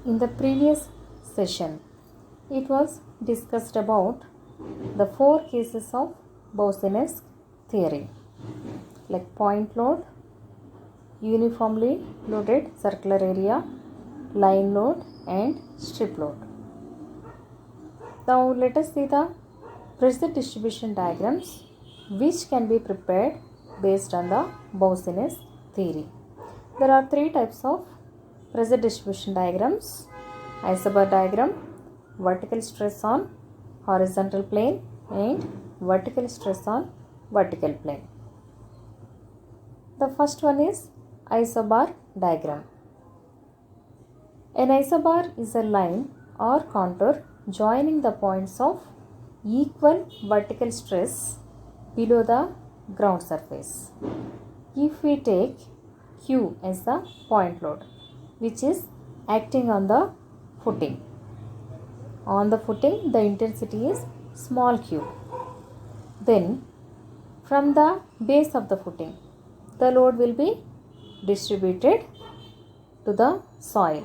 In the previous session, it was discussed about the 4 cases of Boussinesq theory, like point load, uniformly loaded circular area, line load and strip load. Now let us see the pressure distribution diagrams which can be prepared based on the Boussinesq theory. There are 3 types of pressure distribution diagrams: isobar diagram, vertical stress on horizontal plane and vertical stress on vertical plane. The first one is isobar diagram. An isobar is a line or contour joining the points of equal vertical stress below the ground surface. If we take Q as the point load, which is acting on the footing. On the footing, the intensity is small q. Then, from the base of the footing, the load will be distributed to the soil.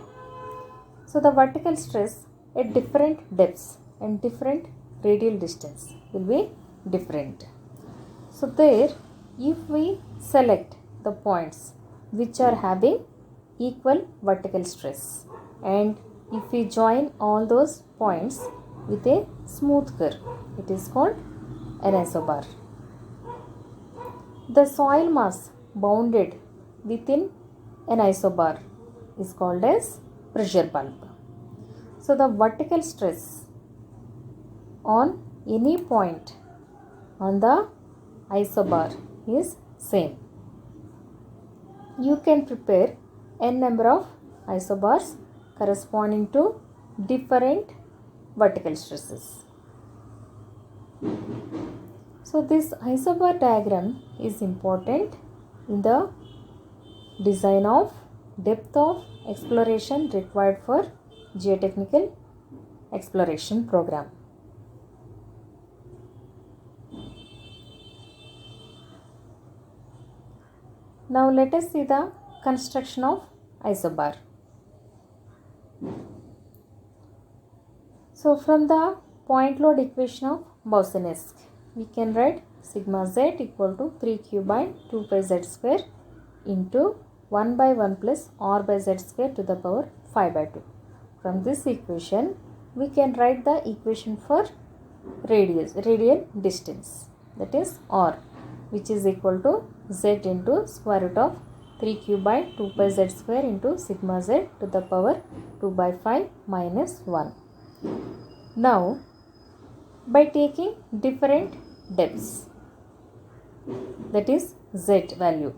So, the vertical stress at different depths and different radial distance will be different. So, there, if we select the points which are having equal vertical stress, and if we join all those points with a smooth curve, it is called an isobar. The soil mass bounded within an isobar is called as pressure bulb. So the vertical stress on any point on the isobar is same. You can prepare n number of isobars corresponding to different vertical stresses. So this isobar diagram is important in the design of depth of exploration required for geotechnical exploration program. Now let us see the construction of isobar. So from the point load equation of Boussinesq, we can write sigma z equal to 3q by 2 pi z square into 1 by 1 plus r by z square to the power 5 by 2. From this equation, we can write the equation for radial distance, that is r, which is equal to z into square root of 3q by 2 pi z square into sigma z to the power 2 by 5 minus 1. Now, by taking different depths, that is z value,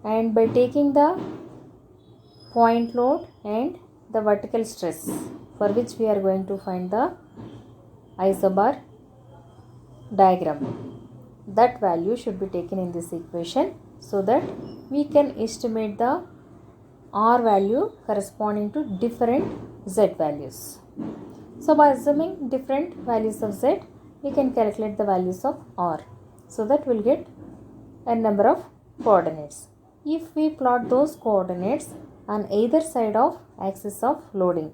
and by taking the point load and the vertical stress for which we are going to find the isobar diagram, that value should be taken in this equation so that we can estimate the r value corresponding to different z values. So by assuming different values of z, we can calculate the values of r, so that we will get a number of coordinates. If we plot those coordinates on either side of axis of loading,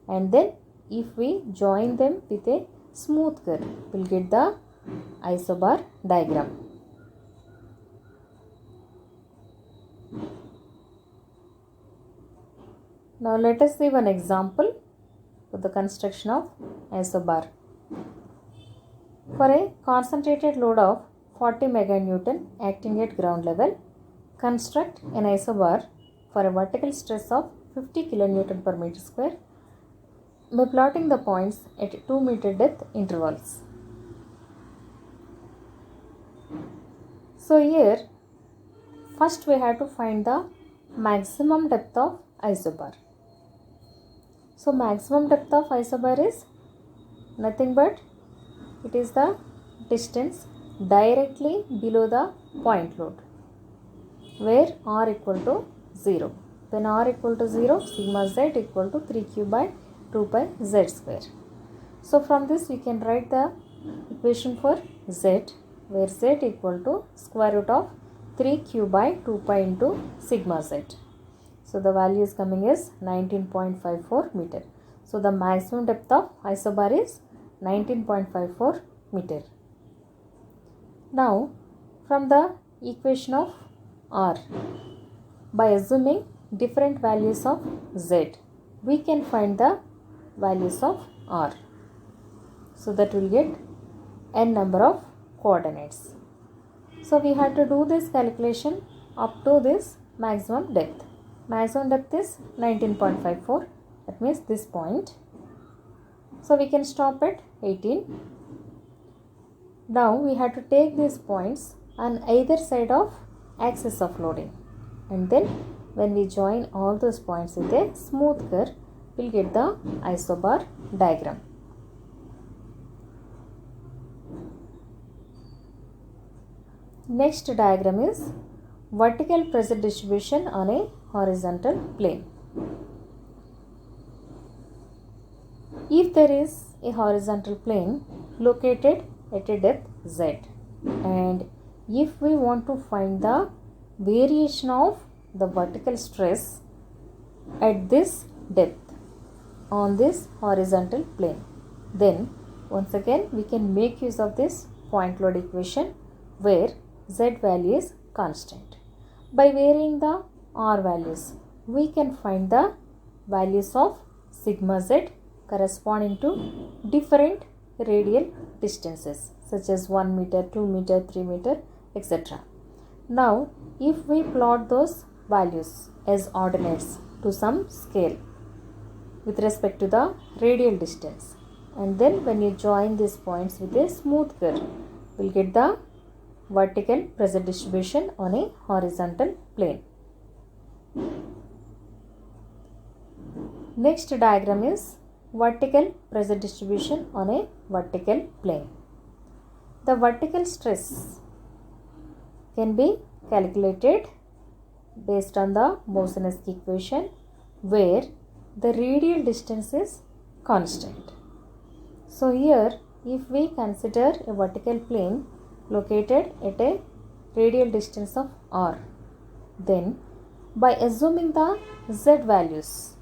and then if we join them with a smooth curve, we will get the isobar diagram. Now let us see one example for the construction of isobar. For a concentrated load of 40 meganewton acting at ground level, construct an isobar for a vertical stress of 50 kilonewton per meter square by plotting the points at 2 meter depth intervals. So here, first we have to find the maximum depth of isobar. So maximum depth of isobar is nothing but it is the distance directly below the point load, where r equal to 0. When r equal to 0, sigma z equal to 3q by 2 pi z square. So from this we can write the equation for z, where z equal to square root of 3q by 2 pi into sigma z. So the value is coming is 19.54 meter. So the maximum depth of isobar is 19.54 meter. Now from the equation of R, by assuming different values of Z, we can find the values of R. So that will get n number of coordinates. So we have to do this calculation up to this maximum depth. Maximum depth is 19.54. That means this point. So we can stop at 18. Now we have to take these points on either side of axis of loading. And then when we join all those points with a smooth curve, we'll get the isobar diagram. Next diagram is vertical pressure distribution on a horizontal plane. If there is a horizontal plane located at a depth Z, and if we want to find the variation of the vertical stress at this depth on this horizontal plane, then once again we can make use of this point load equation where Z value is constant. By varying the R values, we can find the values of sigma Z corresponding to different radial distances such as 1 meter, 2 meter, 3 meter, etc. Now if we plot those values as ordinates to some scale with respect to the radial distance, and then when you join these points with a smooth curve, we'll get the vertical pressure distribution on a horizontal plane. Next diagram is vertical pressure distribution on a vertical plane. The vertical stress can be calculated based on the Mosinowski equation where the radial distance is constant. So here if we consider a vertical plane located at a radial distance of R, then by assuming the Z values,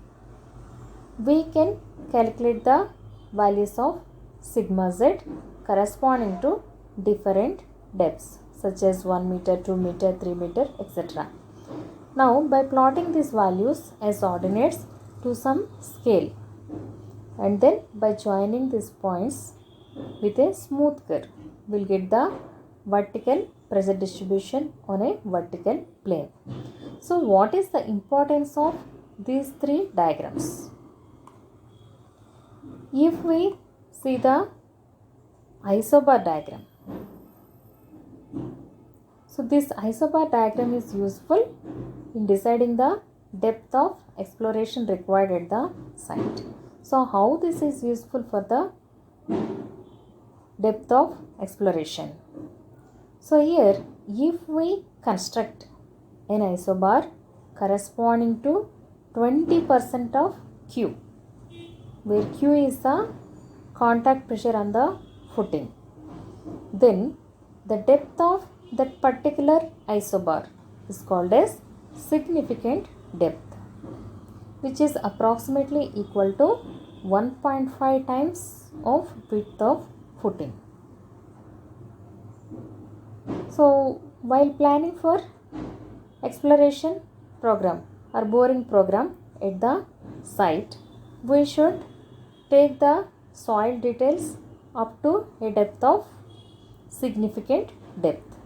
we can calculate the values of sigma Z corresponding to different depths such as 1 meter, 2 meter, 3 meter, etc. Now by plotting these values as ordinates to some scale, and then by joining these points with a smooth curve, we'll get the vertical pressure distribution on a vertical plane. So what is the importance of these three diagrams? If we see the isobar diagram, so this isobar diagram is useful in deciding the depth of exploration required at the site. So how this is useful for the depth of exploration? So here if we construct an isobar corresponding to 20% of Q, where Q is the contact pressure on the footing, then the depth of that particular isobar is called as significant depth, which is approximately equal to 1.5 times of width of footing. So while planning for exploration program or boring program at the site, we should take the soil details up to a depth of significant depth.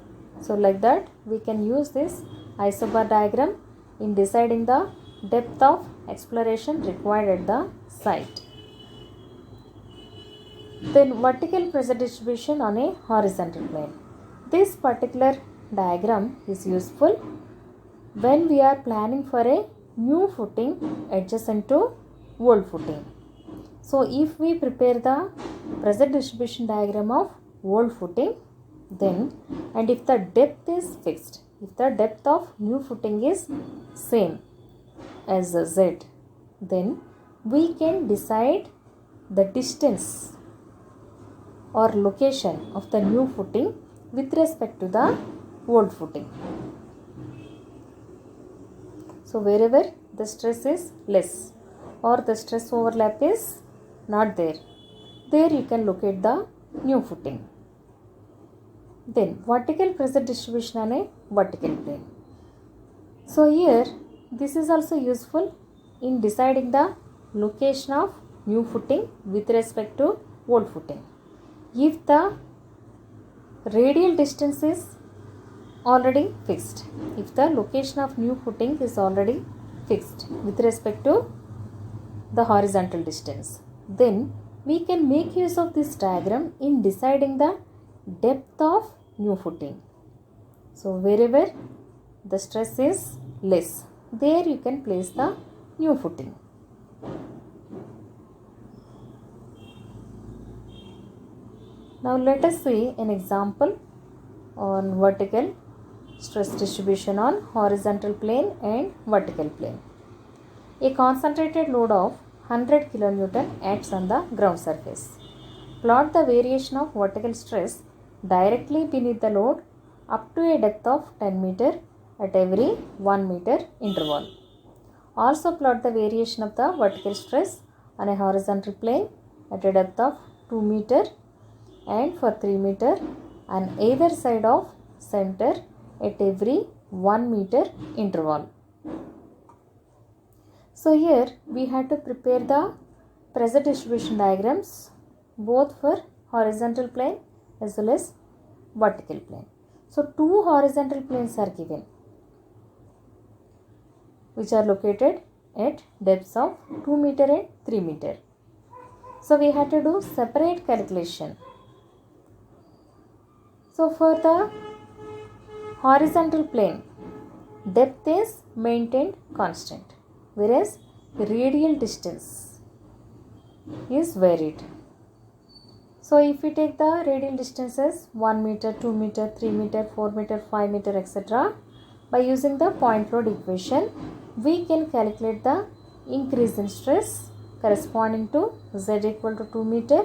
So like that we can use this isobar diagram in deciding the depth of exploration required at the site. Then vertical pressure distribution on a horizontal plane. This particular diagram is useful when we are planning for a new footing adjacent to old footing. So if we prepare the pressure distribution diagram of old footing, then and if the depth is fixed, if the depth of new footing is same as Z, then we can decide the distance or location of the new footing with respect to the old footing. So wherever the stress is less or the stress overlap is not there. There you can locate the new footing. Then vertical pressure distribution on a vertical plane. So here this is also useful in deciding the location of new footing with respect to old footing. If the radial distance is already fixed, if the location of new footing is already fixed with respect to the horizontal distance, then we can make use of this diagram in deciding the depth of new footing. So wherever the stress is less, there you can place the new footing. Now let us see an example on vertical stress distribution on horizontal plane and vertical plane. A concentrated load of 100 kN acts on the ground surface. Plot the variation of vertical stress directly beneath the load up to a depth of 10 meter at every 1 meter interval. Also plot the variation of the vertical stress on a horizontal plane at a depth of 2 meter and for 3 meter on either side of center at every 1 meter interval. So here we have to prepare the pressure distribution diagrams both for horizontal plane as well as vertical plane. So two horizontal planes are given which are located at depths of 2 meter and 3 meter. So we have to do separate calculation. So for the horizontal plane, depth is maintained constant, whereas radial distance is varied. So if we take the radial distances 1 meter, 2 meter, 3 meter, 4 meter, 5 meter, etc. by using the point load equation, we can calculate the increase in stress corresponding to Z equal to 2 meter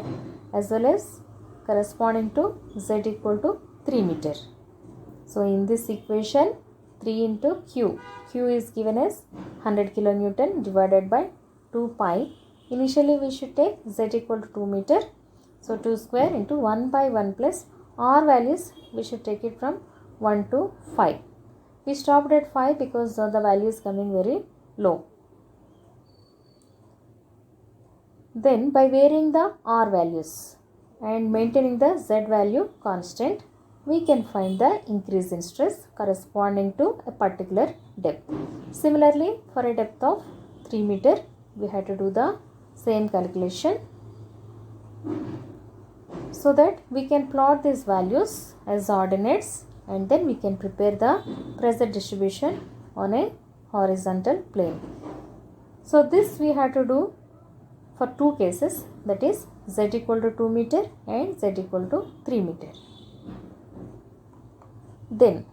as well as corresponding to Z equal to 3 meter. So in this equation 3 into Q is given as 100 kN divided by 2 pi. Initially we should take Z equal to 2 meter. So 2 square into 1 by 1 plus R values we should take it from 1 to 5. We stopped at 5 because the value is coming very low. Then by varying the R values and maintaining the Z value constant, we can find the increase in stress corresponding to a particular depth. Similarly, for a depth of 3 meter, we have to do the same calculation so that we can plot these values as ordinates and then we can prepare the pressure distribution on a horizontal plane. So this we have to do for two cases, that is Z equal to 2 meter and Z equal to 3 meter. Then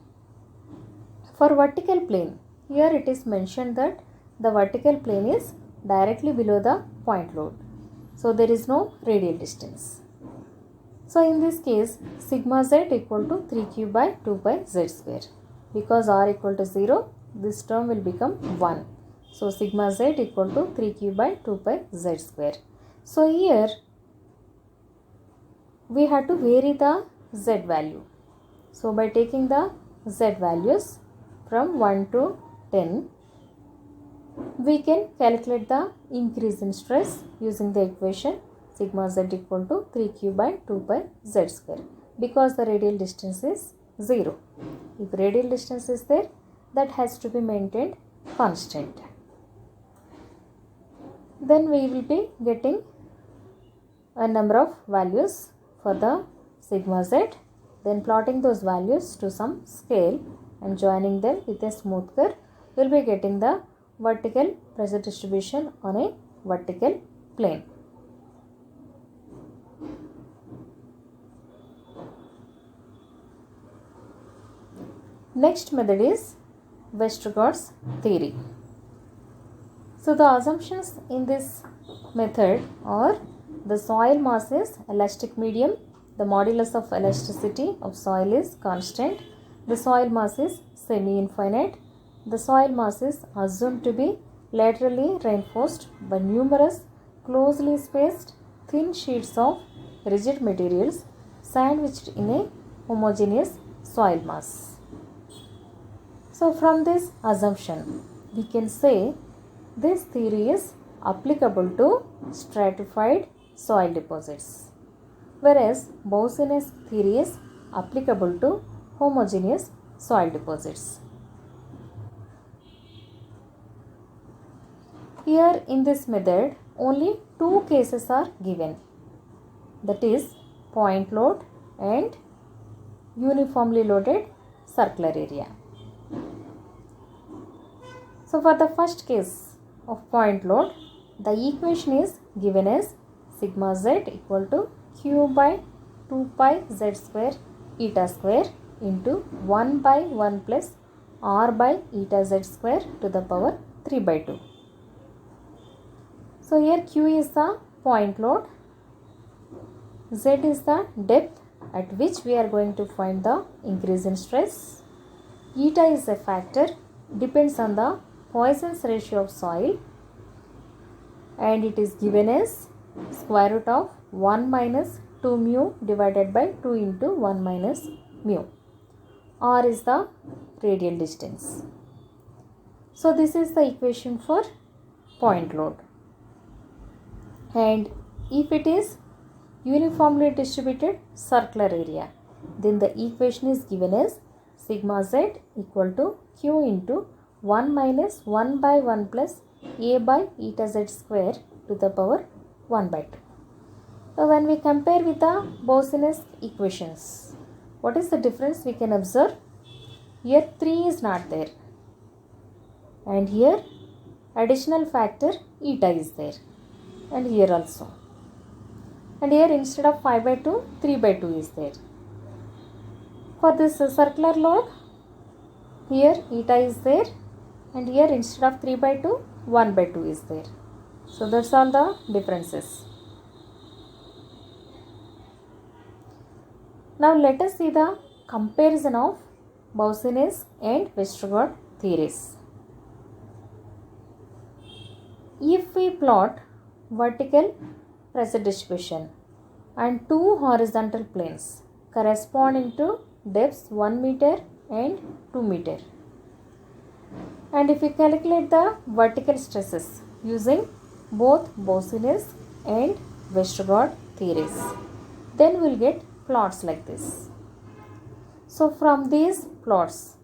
for vertical plane, here it is mentioned that the vertical plane is directly below the point load. So there is no radial distance. So in this case, sigma Z equal to 3Q by 2 pi Z square. Because R equal to 0, this term will become 1. So sigma Z equal to 3Q by 2 pi Z square. So here we have to vary the Z value. So by taking the Z values from 1 to 10, we can calculate the increase in stress using the equation sigma Z equal to 3Q by 2 pi Z square, because the radial distance is 0. If radial distance is there, that has to be maintained constant. Then we will be getting a number of values for the sigma Z, then plotting those values to some scale and joining them with a smooth curve, we will be getting the vertical pressure distribution on a vertical plane. Next method is Westergaard's theory. So the assumptions in this method are: the soil mass is elastic medium, the modulus of elasticity of soil is constant, the soil mass is semi-infinite, the soil mass is assumed to be laterally reinforced by numerous closely spaced thin sheets of rigid materials sandwiched in a homogeneous soil mass. So from this assumption, we can say this theory is applicable to stratified soil deposits, whereas Boussinesq theory is applicable to homogeneous soil deposits. Here in this method, only two cases are given, that is point load and uniformly loaded circular area. So for the first case of point load, the equation is given as sigma z equal to q by 2 pi z square eta square into 1 by 1 plus r by eta z square to the power 3 by 2. So here q is the point load, z is the depth at which we are going to find the increase in stress, eta is a factor, depends on the Poisson's ratio of soil, and it is given as square root of 1 minus 2 mu divided by 2 into 1 minus mu. R is the radial distance. So this is the equation for point load. And if it is uniformly distributed circular area, then the equation is given as sigma z equal to q into 1 minus 1 by 1 plus a by eta z square to the power 1 by 2. So when we compare with the Boussinesq equations, what is the difference we can observe? Here 3 is not there, and here additional factor eta is there, and here also, and here instead of 5 by 2, 3 by 2 is there. For this circular load, here eta is there, and here instead of 3 by 2, 1 by 2 is there. So that's all the differences. Now let us see the comparison of Boussinesq and Westergaard theories. If we plot vertical pressure distribution and two horizontal planes corresponding to depths 1 meter and 2 meter, and if we calculate the vertical stresses using both Boussinesq and Westergaard theories, then we will get plots like this. So from these plots,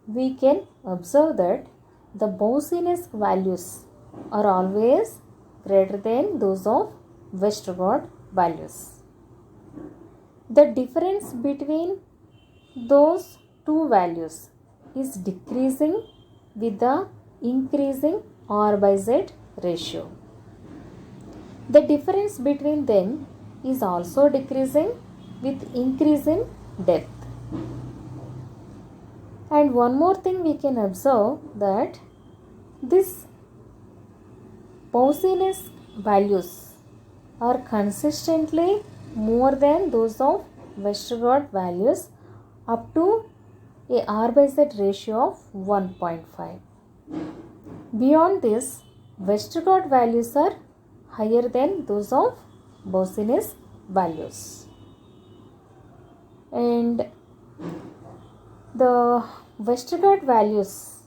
we can observe that the Boussinesq values are always greater than those of Westergaard values. The difference between those two values is decreasing with the increasing R by Z ratio. The difference between them is also decreasing with increase in depth. And one more thing we can observe, that this Boussinesq values are consistently more than those of Westergaard values up to a R by Z ratio of 1.5. Beyond this, Westergaard values are higher than those of Boussinesq values. And the Westergaard values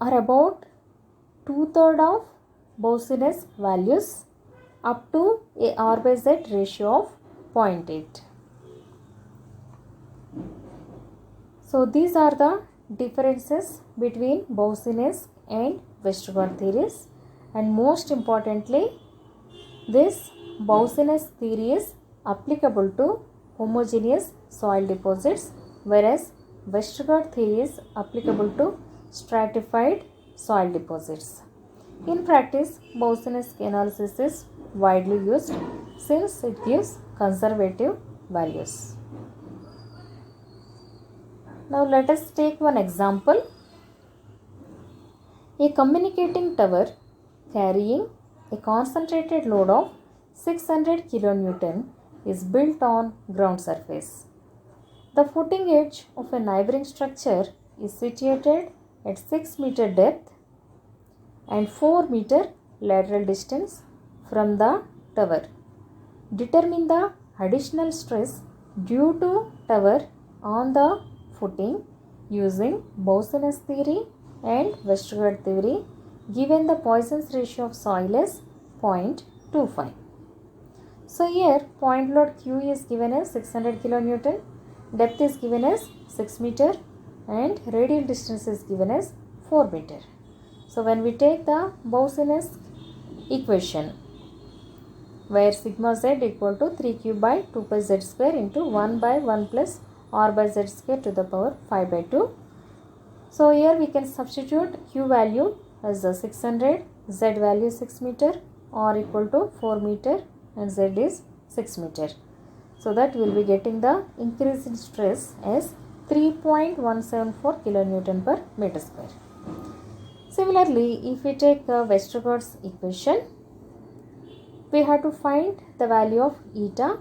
are about 2/3 of Boussinesq values up to a R by Z ratio of 0.8. So these are the differences between Boussinesq and Westergaard theories, and most importantly, this Boussinesq theory is applicable to homogeneous soil deposits, whereas Westergaard theory is applicable to stratified soil deposits. In practice, Boussinesq analysis is widely used since it gives conservative values. Now let us take one example. A communicating tower carrying a concentrated load of 600 kN is built on ground surface. The footing edge of a neighboring structure is situated at 6 meter depth. and 4 meter lateral distance from the tower. Determine the additional stress due to tower on the footing using Boussinesq theory and Westergaard theory, given the Poisson's ratio of soil is 0.25. So here point load Q is given as 600 kN, depth is given as 6 meter and radial distance is given as 4 meter. So when we take the Boussinesq equation, where sigma z equal to 3q by 2 pi z square into 1 by 1 plus r by z square to the power 5 by 2. So here we can substitute q value as the 600, z value 6 meter, r equal to 4 meter and z is 6 meter. So that we will be getting the increase in stress as 3.174 kilonewton per meter square. Similarly, if we take Westergaard's equation, we have to find the value of eta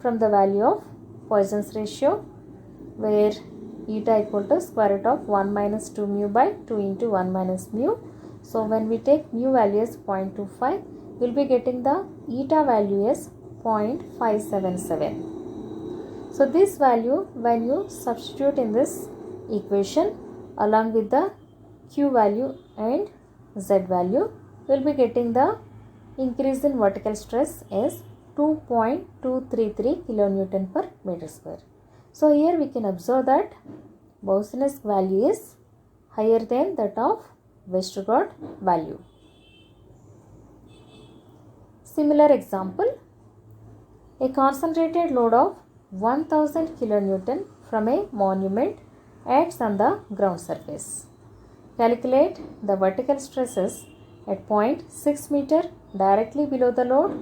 from the value of Poisson's ratio, where eta equal to square root of 1 minus 2 mu by 2 into 1 minus mu. So when we take mu value as 0.25, we will be getting the eta value as 0.577. So this value, when you substitute in this equation along with the q value and z value, we will be getting the increase in vertical stress as 2.233 kilonewton per meter square. So here we can observe that Boussinesq value is higher than that of Westergaard value. Similar example, a concentrated load of 1000 kilonewton from a monument acts on the ground surface. Calculate the vertical stresses at point 6 meter directly below the load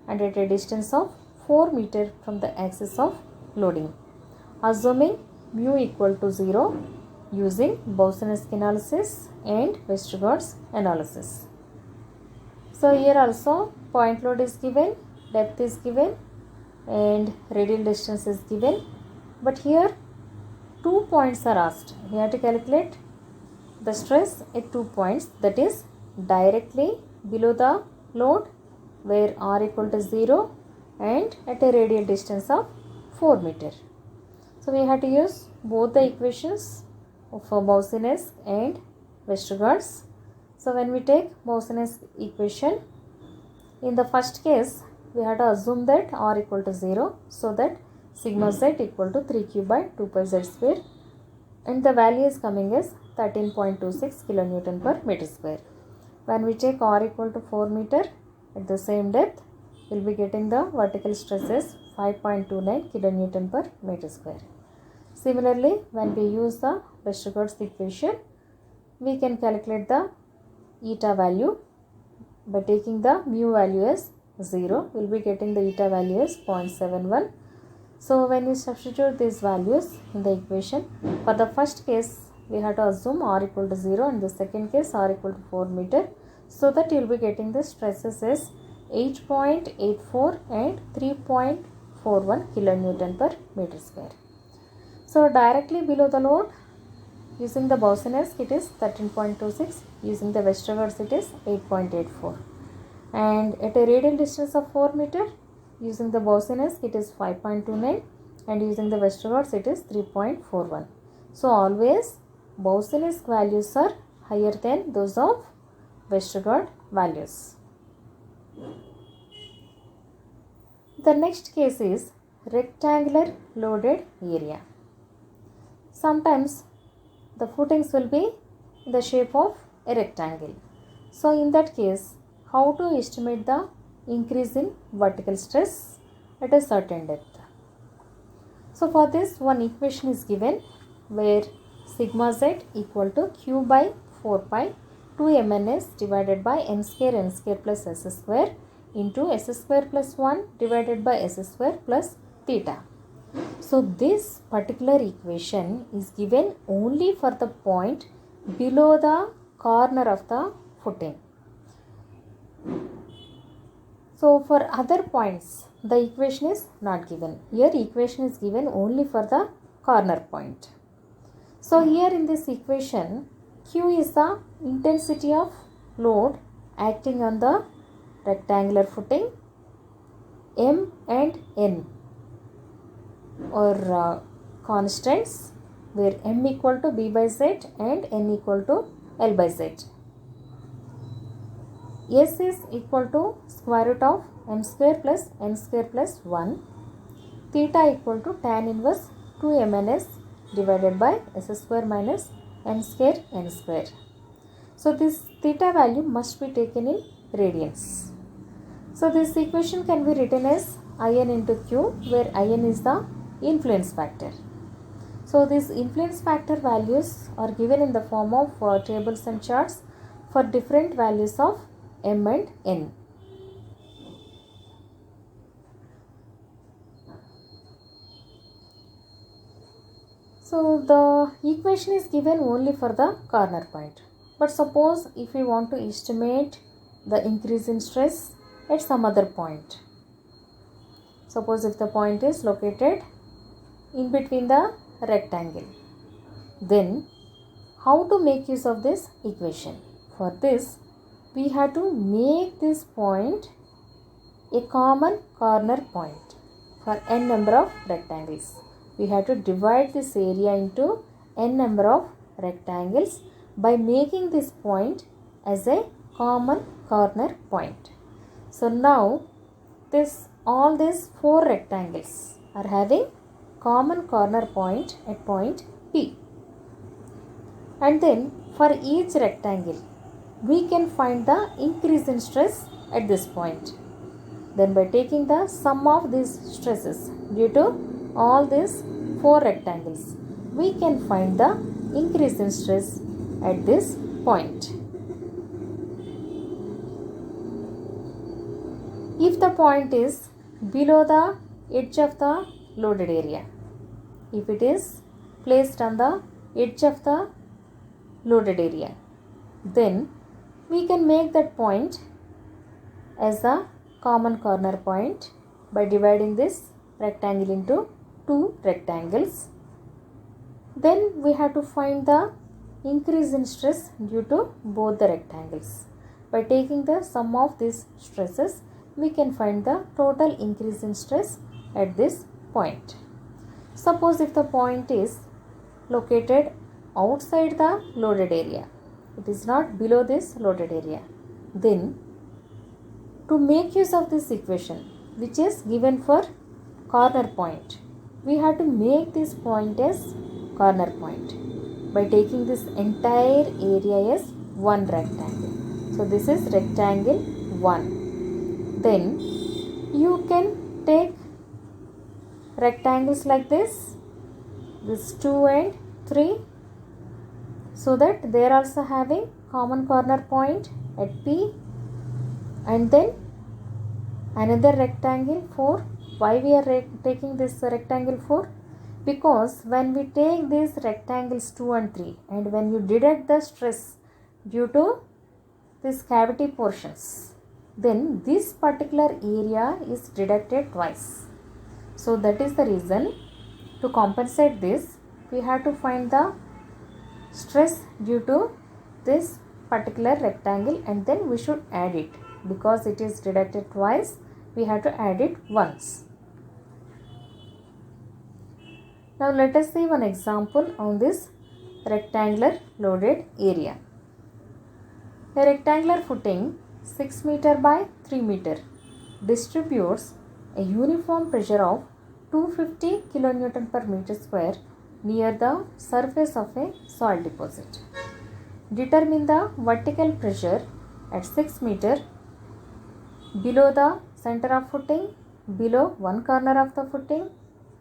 and at a distance of 4 meter from the axis of loading, assuming mu equal to 0 using Boussinesq analysis and Westergaard's analysis. So here also point load is given, depth is given and radial distance is given, but here 2 points are asked. We have to calculate the stress at 2 points, that is directly below the load where r equal to 0 and at a radial distance of 4 meter. So we have to use both the equations for Boussinesq and Westergaard's. So when we take Boussinesq equation, in the first case we have to assume that r equal to 0, so that sigma z equal to 3q by 2 pi z square, and the value is coming as 13.26 kilonewton per meter square. When we take r equal to 4 meter at the same depth, we will be getting the vertical stresses 5.29 kilonewton per meter square. Similarly, when we use the Westergaard's equation, we can calculate the eta value by taking the mu value as 0. We will be getting the eta value as 0.71. So when we substitute these values in the equation, for the first case we have to assume r equal to 0 and the second case r equal to 4 meter, so that you will be getting the stresses as 8.84 and 3.41 kilonewton per meter square. So directly below the load, using the Boussinesq it is 13.26, using the Westergaard's it is 8.84, and at a radial distance of 4 meter, using the Boussinesq it is 5.29 and using the Westergaard's it is 3.41. So always Boussinesq values are higher than those of Westergaard values. The next case is rectangular loaded area. Sometimes the footings will be in the shape of a rectangle. So in that case, how to estimate the increase in vertical stress at a certain depth? So for this, one equation is given where sigma z equal to q by 4 pi 2 mns divided by n square plus s square into s square plus 1 divided by s square plus theta. So this particular equation is given only for the point below the corner of the footing. So for other points the equation is not given. Here equation is given only for the corner point. So here in this equation, Q is the intensity of load acting on the rectangular footing. M and N are constants, where M equal to B by Z and N equal to L by Z. S is equal to square root of M square plus N square plus 1. Theta equal to tan inverse 2mns divided by S square minus N square N square. So this theta value must be taken in radians. So this equation can be written as In into Q, where In is the influence factor. So these influence factor values are given in the form of tables and charts for different values of M and N. So the equation is given only for the corner point. But suppose if we want to estimate the increase in stress at some other point. Suppose if the point is located in between the rectangle, then how to make use of this equation? For this, we have to make this point a common corner point for n number of rectangles. We have to divide this area into n number of rectangles by making this point as a common corner point. So now all these 4 rectangles are having common corner point at point P. And then for each rectangle, we can find the increase in stress at this point. Then by taking the sum of these stresses due to all these 4 rectangles, we can find the increase in stress at this point. If the point is below the edge of the loaded area, if it is placed on the edge of the loaded area, then we can make that point as a common corner point by dividing this rectangle into 2 rectangles. Then we have to find the increase in stress due to both the rectangles. By taking the sum of these stresses, we can find the total increase in stress at this point. Suppose if the point is located outside the loaded area, it is not below this loaded area, then to make use of this equation, which is given for corner point, we have to make this point as corner point by taking this entire area as one rectangle. So this is rectangle 1. Then you can take rectangles like this 2 and 3, so that they are also having common corner point at P. And then another rectangle 4. Why we are taking this rectangle 4? Because when we take these rectangles 2 and 3, and when you deduct the stress due to this cavity portions, then this particular area is deducted twice. So that is the reason, to compensate this, we have to find the stress due to this particular rectangle, and then we should add it. Because it is deducted twice, we have to add it once. Now let us see one example on this rectangular loaded area. A rectangular footing 6 meter by 3 meter distributes a uniform pressure of 250 kN per meter square near the surface of a soil deposit. Determine the vertical pressure at 6 meter below the center of footing, below one corner of the footing,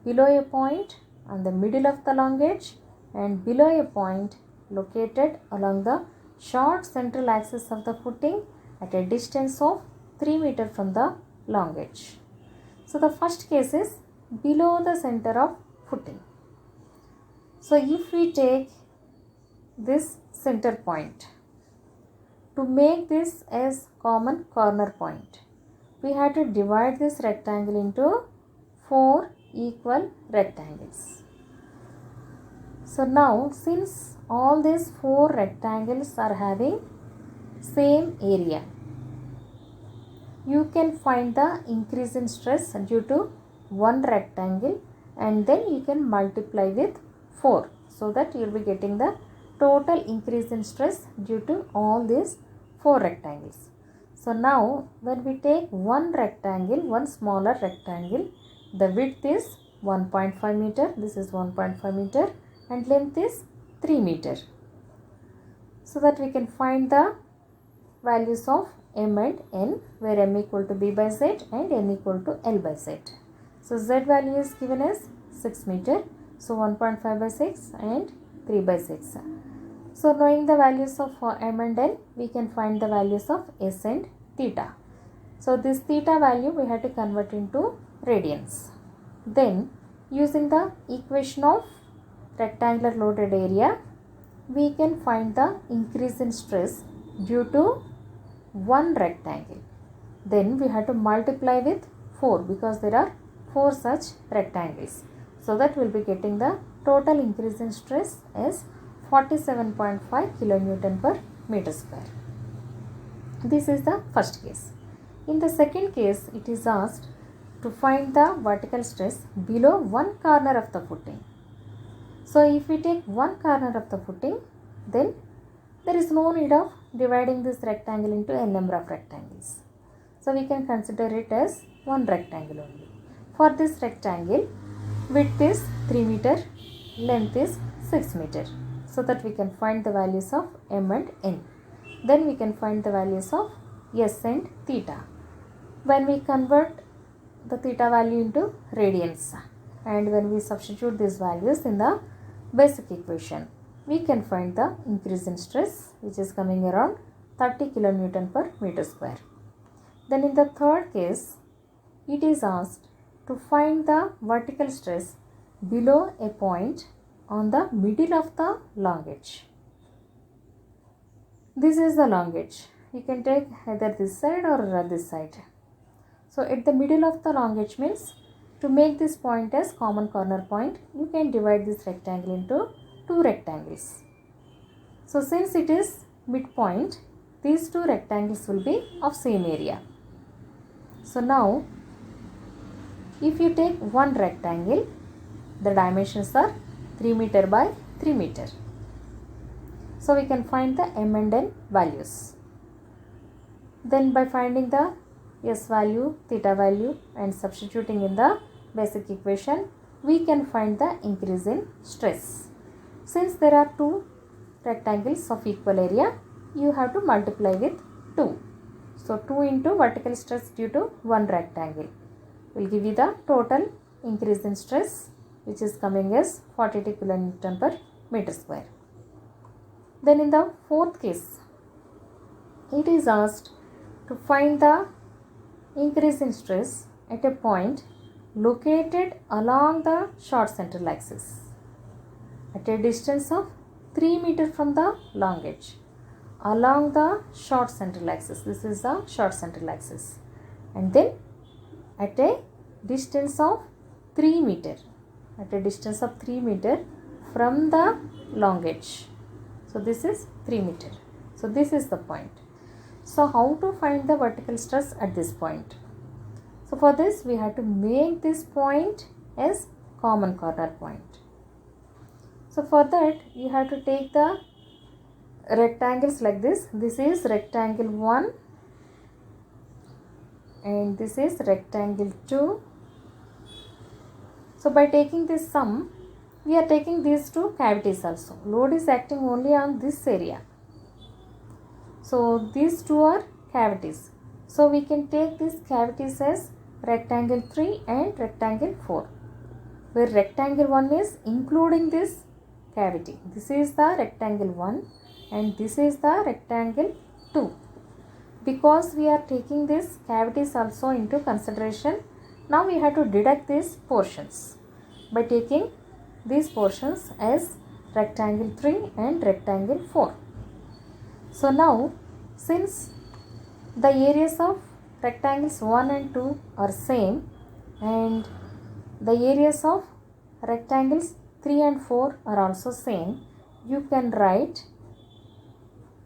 below a point on the middle of the long edge, and below a point located along the short central axis of the footing at a distance of 3 meter from the long edge. So the first case is below the center of footing. So if we take this center point, to make this as common corner point, we have to divide this rectangle into 4 equal rectangles. So now, since all these 4 rectangles are having same area. You can find the increase in stress due to one rectangle and then you can multiply with 4, so that you will be getting the total increase in stress due to all these 4 rectangles. So now when we take one rectangle, one smaller rectangle, the width is 1.5 meter, this is 1.5 meter and length is 3 meter. So that we can find the values of m and n, where m equal to b by z and n equal to l by z. So z value is given as 6 meter, so 1.5 by 6 and 3 by 6. So knowing the values of m and n, we can find the values of s and theta. So this theta value we have to convert into radians. Then using the equation of rectangular loaded area, we can find the increase in stress due to one rectangle. Then we have to multiply with 4 because there are 4 such rectangles. So that we will be getting the total increase in stress as 47.5 kilonewton per meter square. This is the first case. In the second case, it is asked to find the vertical stress below one corner of the footing. So if we take one corner of the footing, then there is no need of dividing this rectangle into n number of rectangles. So we can consider it as one rectangle only. For this rectangle, width is 3 meter, length is 6 meter. So that we can find the values of m and n. Then we can find the values of s and theta. When we convert the theta value into radians and when we substitute these values in the basic equation, we can find the increase in stress, which is coming around 30 kilonewton per meter square. Then in the third case, it is asked to find the vertical stress below a point on the middle of the long edge. This is the long edge. You can take either this side or this side. So at the middle of the long edge means, to make this point as common corner point, you can divide this rectangle into 2 rectangles. So since it is midpoint, these 2 rectangles will be of same area. So now, if you take one rectangle, the dimensions are 3 meter by 3 meter. So we can find the m and n values. Then by finding the s value, theta value and substituting in the basic equation, we can find the increase in stress. Since there are 2 rectangles of equal area, you have to multiply with 2. So 2 into vertical stress due to one rectangle will give you the total increase in stress, which is coming as 42 kilonewton per meter square. Then in the fourth case, it is asked to find the increase in stress at a point located along the short central axis at a distance of 3 meters from the long edge along the short central axis. This is the short central axis, and then at a distance of 3 meters, at a distance of 3 meters from the long edge. So this is 3 meters. So this is the point. So how to find the vertical stress at this point? So for this, we have to make this point as common corner point. So for that, you have to take the rectangles like this. This is rectangle 1 and this is rectangle 2. So by taking this sum, we are taking these 2 cavities also. Load is acting only on this area. So these 2 are cavities. So we can take these cavities as rectangle 3 and rectangle 4, where rectangle 1 is including this cavity. This is the rectangle 1 and this is the rectangle 2. Because we are taking these cavities also into consideration, now we have to deduct these portions by taking these portions as rectangle 3 and rectangle 4. So now, since the areas of rectangles 1 and 2 are same and the areas of rectangles 3 and 4 are also same, you can write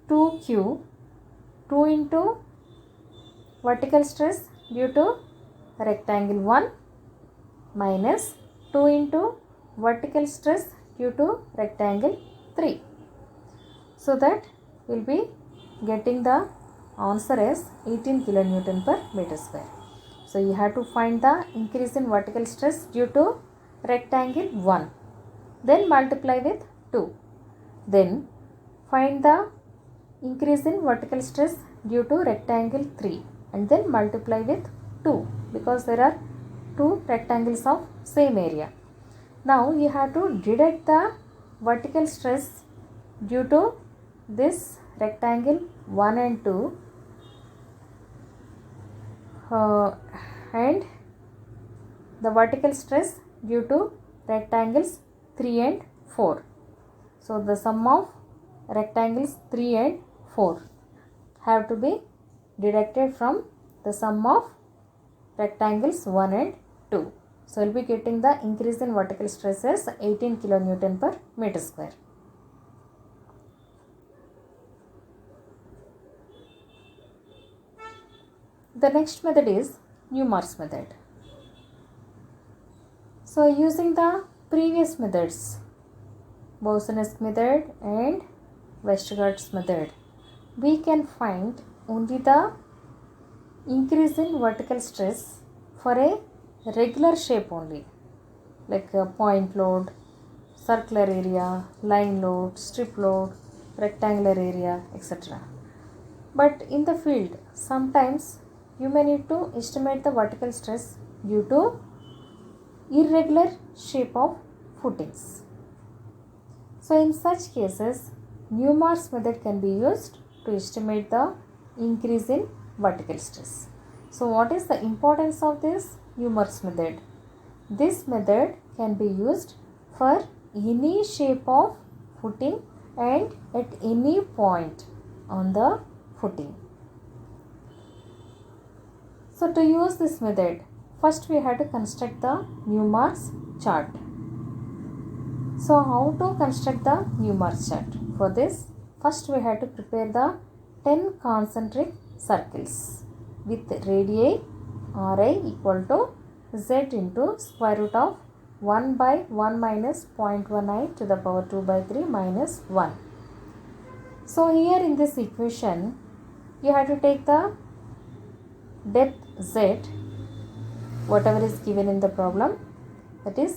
2q 2 into vertical stress due to rectangle 1 minus 2 into vertical stress due to rectangle 3. So that we will be getting the answer as 18 kilonewton per meter square. So you have to find the increase in vertical stress due to rectangle 1. Then multiply with 2. Then find the increase in vertical stress due to rectangle 3 and then multiply with 2 because there are two rectangles of same area. Now you have to deduct the vertical stress due to this rectangle 1 and 2 and the vertical stress due to rectangles 3 and 4. So the sum of rectangles 3 and 4 have to be deducted from the sum of rectangles 1 and 2. So we will be getting the increase in vertical stress as 18 kilonewton per meter square. The next method is Newmark's method. So using the previous methods, Boussinesq method and Westergaard's method, we can find only the increase in vertical stress for a regular shape only, like a point load, circular area, line load, strip load, rectangular area, etc. But in the field, sometimes you may need to estimate the vertical stress due to irregular shape of footings. So in such cases, Newmark's method can be used to estimate the increase in vertical stress. So what is the importance of this Newmark's method? This method can be used for any shape of footing and at any point on the footing. So to use this method, first we have to construct the Newmark's chart. So how to construct the Newmark's chart? For this, first we have to prepare the 10 concentric circles with radii Ri equal to z into square root of 1 by 1 minus 0.19 to the power 2 by 3 minus 1. So here in this equation, you have to take the depth z, whatever is given in the problem, that is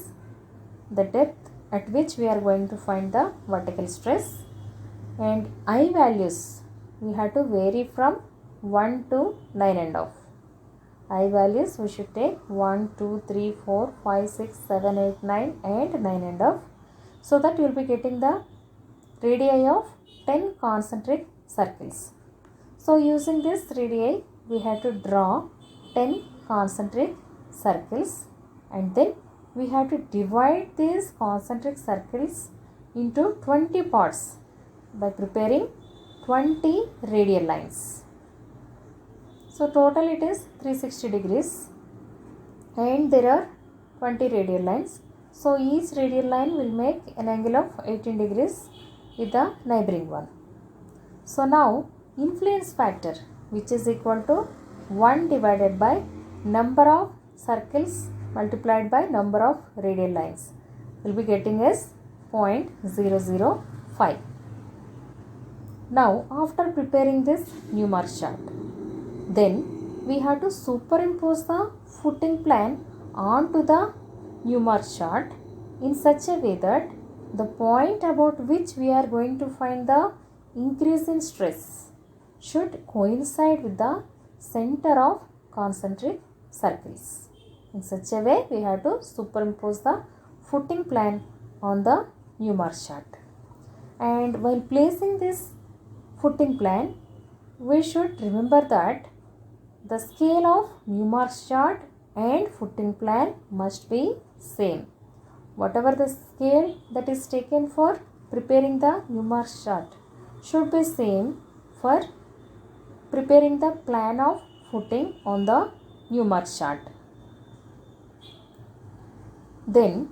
the depth at which we are going to find the vertical stress, and I values we have to vary from 1 to 9 and off. I values we should take 1, 2, 3, 4, 5, 6, 7, 8, 9 and 9 and off, so that you will be getting the radii of 10 concentric circles. So using this radii, we have to draw 10 concentric circles and then we have to divide these concentric circles into 20 parts by preparing 20 radial lines. So total it is 360 degrees and there are 20 radial lines. So each radial line will make an angle of 18 degrees with the neighboring one. So now influence factor, which is equal to 1 divided by number of circles multiplied by number of radial lines, will be getting as 0.005. Now after preparing this Newmark's chart, then we have to superimpose the footing plan onto the Newmark's chart in such a way that the point about which we are going to find the increase in stress should coincide with the center of concentric circles. In such a way, we have to superimpose the footing plan on the Newmark's chart. And while placing this footing plan, we should remember that the scale of Newmark's chart and footing plan must be same. Whatever the scale that is taken for preparing the Newmark's chart should be same for preparing the plan of footing on the Newmark's chart. Then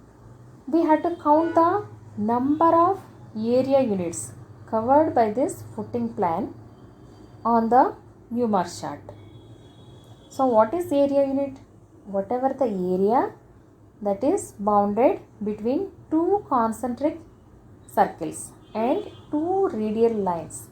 we have to count the number of area units covered by this footing plan on the Newmark chart. So what is area unit? Whatever the area that is bounded between two concentric circles and two radial lines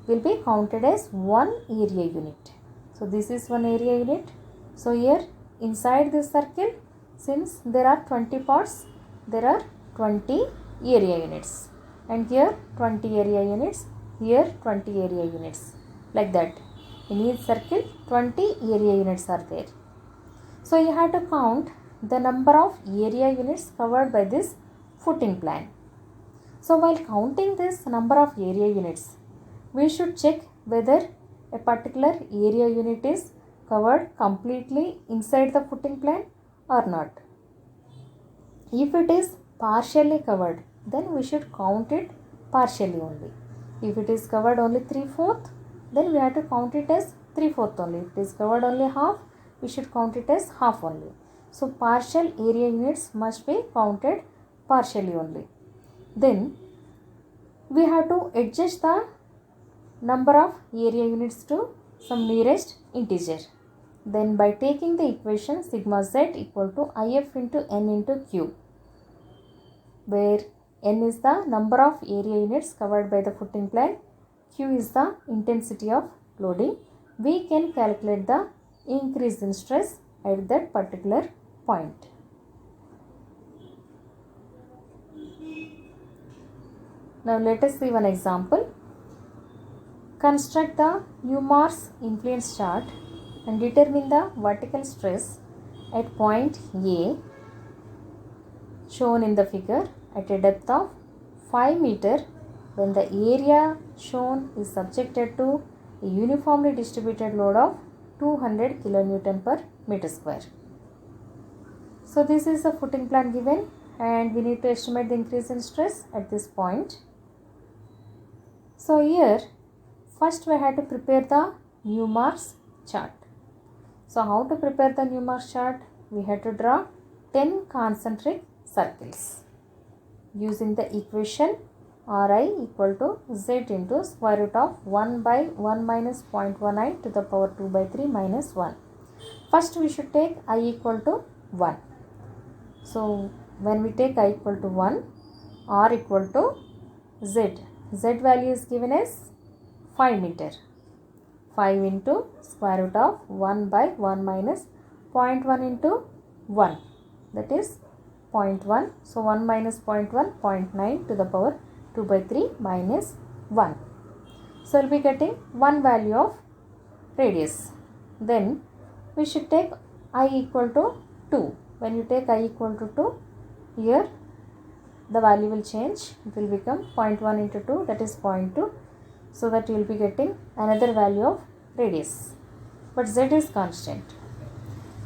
will be counted as one area unit. So this is one area unit. So here inside this circle, since there are 20 parts, there are 20 area units, and here 20 area units, here 20 area units, like that. In each circle 20 area units are there. So you have to count the number of area units covered by this footing plan. So while counting this number of area units, we should check whether a particular area unit is covered completely inside the footing plan or not. If it is partially covered, then we should count it partially only. If it is covered only 3/4, then we have to count it as 3/4 only. If it is covered only half, we should count it as half only. So partial area units must be counted partially only. Then we have to adjust the number of area units to some nearest integer. Then by taking the equation sigma z equal to if into n into q, where n is the number of area units covered by the footing plan, q is the intensity of loading, we can calculate the increase in stress at that particular point. Now let us see one example. Construct the Newmark's influence chart and determine the vertical stress at point A shown in the figure at a depth of 5 meter when the area shown is subjected to a uniformly distributed load of 200 kN per meter square. So this is the footing plan given, and we need to estimate the increase in stress at this point. So here first we have to prepare the Newmark's chart. So how to prepare the Newmark's chart? We have to draw 10 concentric circles using the equation Ri equal to Z into square root of 1 by 1 minus 0.19 to the power 2 by 3 minus 1. First we should take I equal to 1. So when we take I equal to 1, R equal to Z. Z value is given as 5 meter. 5 into square root of 1 by 1 minus 0.1 into 1, that is 0.1. So 1 minus 0.1, 0.9 to the power 2 by 3 minus 1. So we will be getting 1 value of radius. Then we should take I equal to 2. When you take I equal to 2, here the value will change. It will become 0.1 into 2, that is 0.2. So that you will be getting another value of radius. But Z is constant.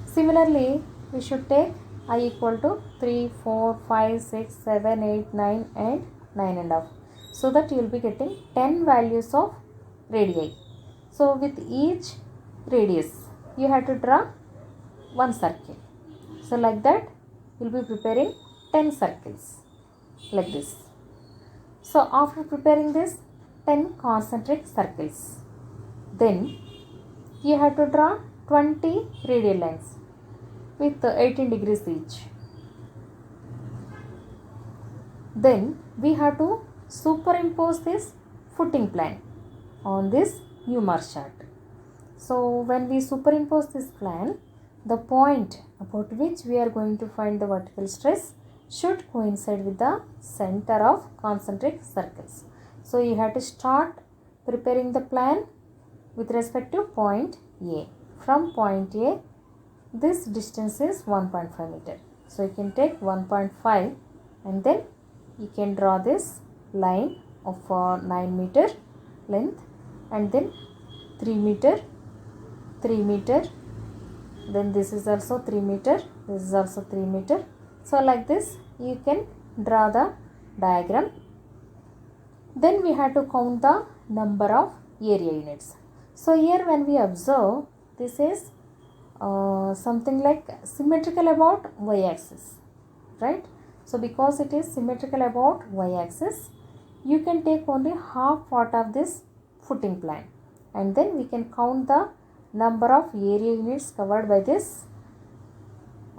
Similarly, we should take I equal to 3, 4, 5, 6, 7, 8, 9 and 9.5. So that you will be getting 10 values of radii. So with each radius, you have to draw one circle. So like that, you will be preparing 10 circles like this. So after preparing this 10 concentric circles, then you have to draw 20 radial lines with 18 degrees each. Then we have to superimpose this footing plan on this Newmark chart. So when we superimpose this plan, the point about which we are going to find the vertical stress should coincide with the center of concentric circles. So you have to start preparing the plan with respect to point A. From point A, this distance is 1.5 meter. So you can take 1.5 and then you can draw this line of 9 meter length, and then 3 meter, 3 meter, then this is also 3 meter, this is also 3 meter. So like this you can draw the diagram. Then we have to count the number of area units. So here when we observe, this is something like symmetrical about y-axis, right? So because it is symmetrical about y-axis, you can take only half part of this footing plan. and then we can count the number of area units covered by this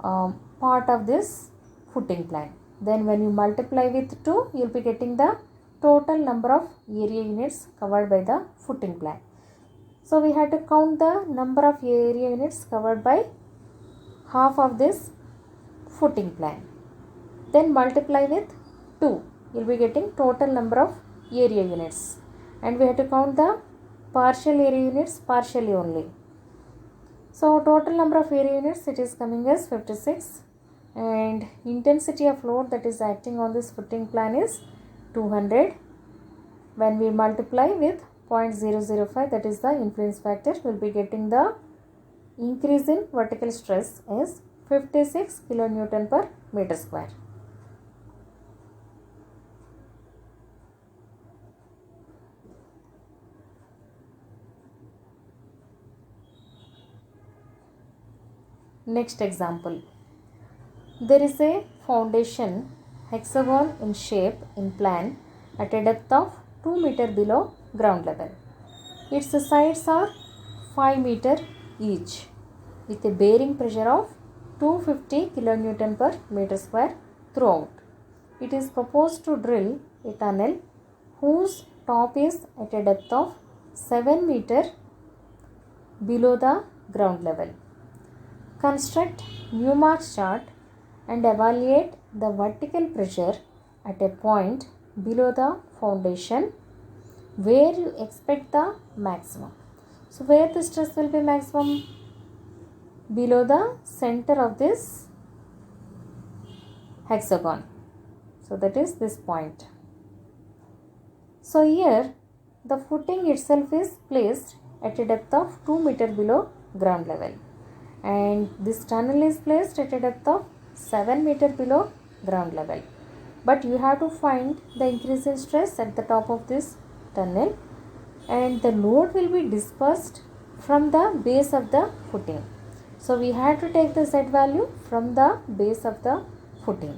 part of this footing plan. Then when you multiply with 2, you will be getting the total number of area units covered by the footing plan. So we had to count the number of area units covered by half of this footing plan. Then multiply with 2, you will be getting total number of area units. And we have to count the partial area units partially only. So total number of area units, it is coming as 56, and intensity of load that is acting on this footing plan is 200. When we multiply with 0.005, that is the influence factor, we will be getting the increase in vertical stress as 56 kilonewton per meter square. Next example. There is a foundation hexagon in shape in plan at a depth of 2 meter below ground level. Its sides are 5 meter each with a bearing pressure of 250 kilonewton per meter square throughout. It is proposed to drill a tunnel whose top is at a depth of 7 meter below the ground level. Construct Newmark's chart and evaluate the vertical pressure at a point below the foundation where you expect the maximum. So where the stress will be maximum? Below the center of this hexagon. So that is this point. So here the footing itself is placed at a depth of 2 meter below ground level, and this tunnel is placed at a depth of 7 meter below ground level. But you have to find the increase in stress at the top of this tunnel, and the load will be dispersed from the base of the footing. So we have to take the Z value from the base of the footing.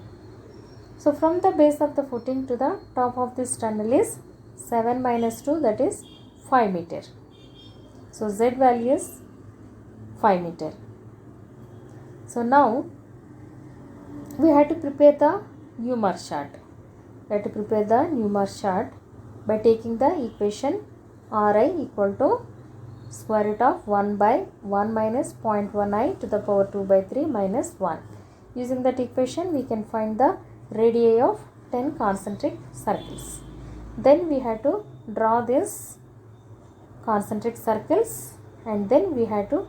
So from the base of the footing to the top of this tunnel is 7 minus 2, that is 5 meter. So Z value is 5 meter. So now we have to prepare the Newmark's chart. We have to prepare the Newmark's chart by taking the equation Ri equal to square root of 1 by 1 minus 0.1 I to the power 2 by 3 minus 1. Using that equation, we can find the radii of 10 concentric circles. Then we have to draw this concentric circles, and then we have to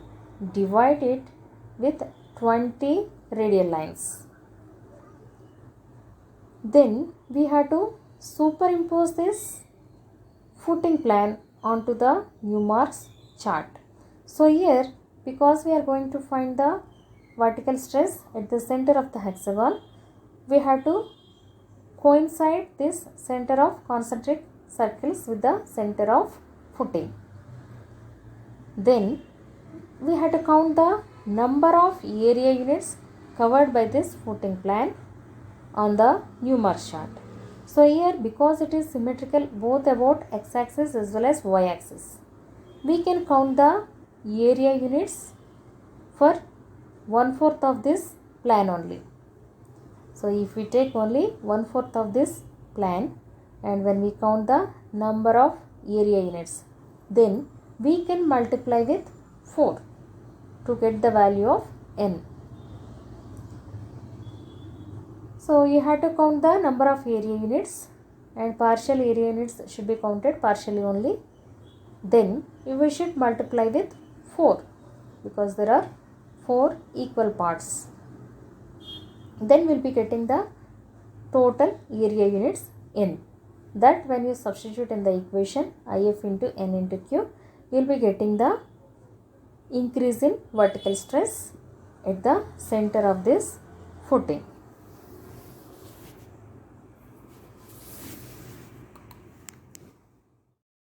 divide it with 20 radial lines. Then we have to superimpose this footing plan onto the Newmark's chart. So here, because we are going to find the vertical stress at the center of the hexagon, we have to coincide this center of concentric circles with the center of footing. Then we have to count the number of area units covered by this footing plan on the Newmark's chart. So here, because it is symmetrical both about x-axis as well as y-axis, we can count the area units for 1/4 of this plan only. So if we take only 1/4 of this plan, and when we count the number of area units, then we can multiply with 4 to get the value of n. So you have to count the number of area units, and partial area units should be counted partially only. Then we should multiply with 4 because there are 4 equal parts. Then we will be getting the total area units n. That when you substitute in the equation IF into n into Q, you will be getting the increase in vertical stress at the center of this footing.